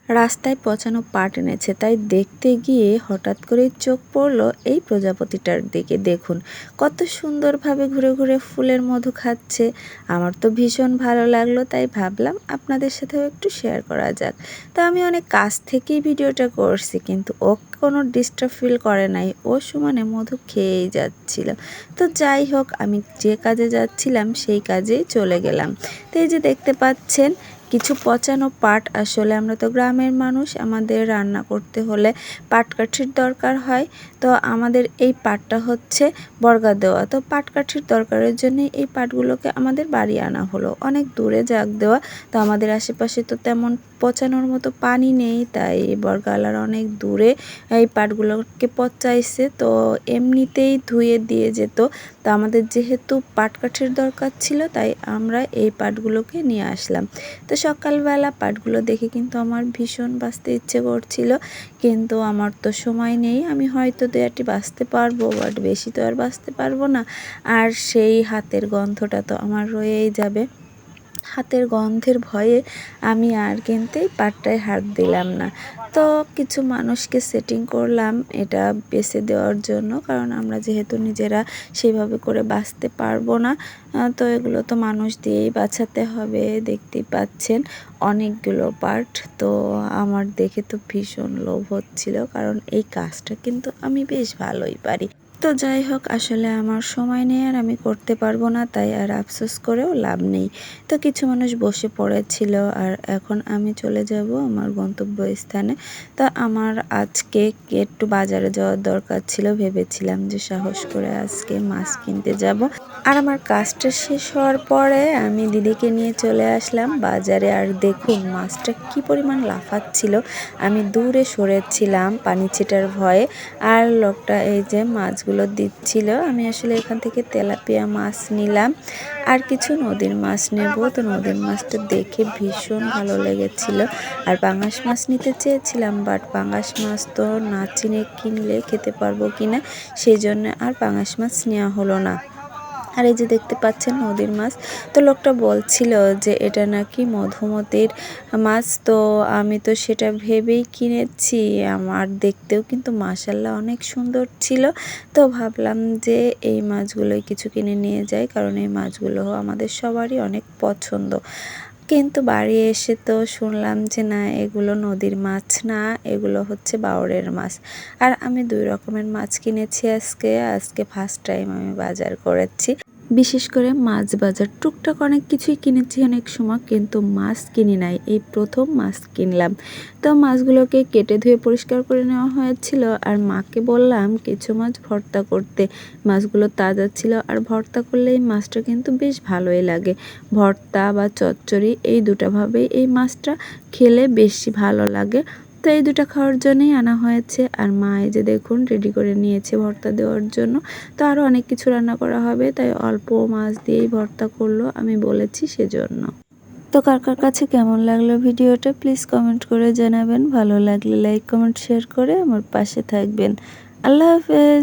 রাস্তায় পচানো পাট এনেছে, তাই দেখতে গিয়ে হঠাৎ করে চোখ পড়লো এই প্রজাপতিটার দিকে। দেখুন কত সুন্দরভাবে ঘুরে ঘুরে ফুলের মধু খাচ্ছে। আমার তো ভীষণ ভালো লাগলো, তাই ভাবলাম আপনাদের সাথেও একটু শেয়ার করা যাক। তো আমি অনেক কাছ থেকেই ভিডিওটা করছি, কিন্তু ও কোনো ডিস্টার্ব ফিল করে নাই, ও সমানে মধু খেয়েই যাচ্ছিল। তো যাই হোক, আমি যে কাজে যাচ্ছিলাম সেই কাজেই চলে গেলাম। তো এই যে দেখতে পাচ্ছেন কিছু পচানো পাট, আসলে আমরা তো গ্রামের মানুষ, আমাদের রান্না করতে হলে পাটকাঠির দরকার হয়। তো আমাদের এই পাটটা হচ্ছে বর্গা দেওয়া, তো পাটকাঠির দরকারের জন্য এই পাটগুলোকে আমাদের বাড়ি আনা হলো, অনেক দূরে জাগ দেওয়া। তো আমাদের আশেপাশে তো তেমন পচানোর মতো পানি নেই, তাই বর্গাওয়ালারা অনেক দূরে এই পাটগুলোকে পচাইছে। তো এমনিতেই ধুয়ে দিয়ে যেত, তো আমাদের যেহেতু পাটকাঠির দরকার ছিল, তাই আমরা এই পাটগুলোকে নিয়ে আসলাম। তো সকালবেলা পাটগুলো দেখে কিন্তু আমার ভীষণ বাঁচতে ইচ্ছে করছিল, কিন্তু আমার তো সময় নেই। আমি হয়তো 2-1টি বাঁচতে পারবো, বাট বেশি তো আর বাঁচতে পারবো না। আর সেই হাতের গন্ধটা তো আমার রয়েই যাবে। হাতের গন্ধের ভয়ে আমি আর কিন্তু এই পাটটায় হাত দিলাম না। তো কিছু মানুষকে সেটিং করলাম এটা বেছে দেওয়ার জন্য, কারণ আমরা যেহেতু নিজেরা সেভাবে করে বাছতে পারবো না। তো এগুলো তো মানুষ দিয়েই বাছাতে হবে। দেখতেই পাচ্ছেন অনেকগুলো পাট। তো আমার দেখে তো ভীষণ লোভ হচ্ছিল, কারণ এই কাজটা কিন্তু আমি বেশ ভালোই পারি। তো যাই হোক, আসলে আমার সময় নেই আর আমি করতে পারবো না, তাই আর আফসোস করেও লাভ নেই। তো কিছু মানুষ বসে পড়েছিল, আর এখন আমি চলে যাব আমার গন্তব্যস্থানে। তো আমার আজকে একটু বাজারে যাওয়ার দরকার ছিল, ভেবেছিলাম যে সাহস করে আজকে মাছ কিনতে যাব। আর আমার কাজটা শেষ হওয়ার পরে আমি দিদিকে নিয়ে চলে আসলাম বাজারে। আর দেখুন মাছটা কি পরিমাণ লাফাচ্ছিল, আমি দূরে সরেছিলাম পানি ছিটার ভয়ে। আর লোকটা এই যে মাছগুলো দিচ্ছিল। আমি আসলে এখান থেকে তেলাপিয়া মাছ নিলাম আর কিছু নদীর মাছ নেব। তো নদীর মাছটা দেখে ভীষণ ভালো লেগেছিল। আর পাঙাশ মাছ নিতে চেয়েছিলাম, বাট পাঙাশ মাছ তো না চিনে কিনলে খেতে পারবো কিনা, সেই জন্য আর পাঙাশ মাছ নেওয়া হলো না। আর এই যে দেখতে পাচ্ছেন নদীর মাছ, তো লোকটা বলছিল যে এটা নাকি মধুমতির মাছ। তো আমি তো সেটা ভেবেই কিনেছি, আমার দেখতেও কিন্তু মাশাআল্লাহ অনেক সুন্দর ছিল। তো ভাবলাম যে এই মাছগুলোই কিছু কিনে নিয়ে যাই, কারণ এই মাছগুলো আমাদের সবারই অনেক পছন্দ। কিন্তু বাড়ি এসে তো শুনলাম যে না, এগুলো নদীর মাছ না, এগুলো হচ্ছে বাওরের মাছ। আর আমি 2 রকমের মাছ কিনেছি আজকে ফার্স্ট টাইম আমি বাজার করেছি। বিশেষ করে মাছ বাজার টুকটাক অনেক কিছুই কিনেছি অনেক সময়, কিন্তু মাছ কিনি নাই, এই প্রথম মাছ কিনলাম। তো মাছগুলোকে কেটে ধুয়ে পরিষ্কার করে নেওয়া হয়েছিল, আর মাকে বললাম কিছু মাছ ভর্তা করতে। মাছগুলো তাজা ছিল, আর ভর্তা করলে এই মাছটা কিন্তু বেশ ভালোই লাগে। ভর্তা বা চচ্চড়ি এই দুটাভাবেই এই মাছটা খেলে বেশি ভালো লাগে। তো এই দুটো খাওয়ার জন্যই আনা হয়েছে। আর মা এই যে দেখুন রেডি করে নিয়েছে ভর্তা দেওয়ার জন্য। তো আরও অনেক কিছু রান্না করা হবে, তাই অল্প মাছ দিয়েই ভর্তা করলো, আমি বলেছি সেজন্য। তো কার কার কাছে কেমন লাগলো ভিডিওটা প্লিজ কমেন্ট করে জানাবেন। ভালো লাগলে লাইক কমেন্ট শেয়ার করে আমার পাশে থাকবেন। আল্লাহ হাফেজ।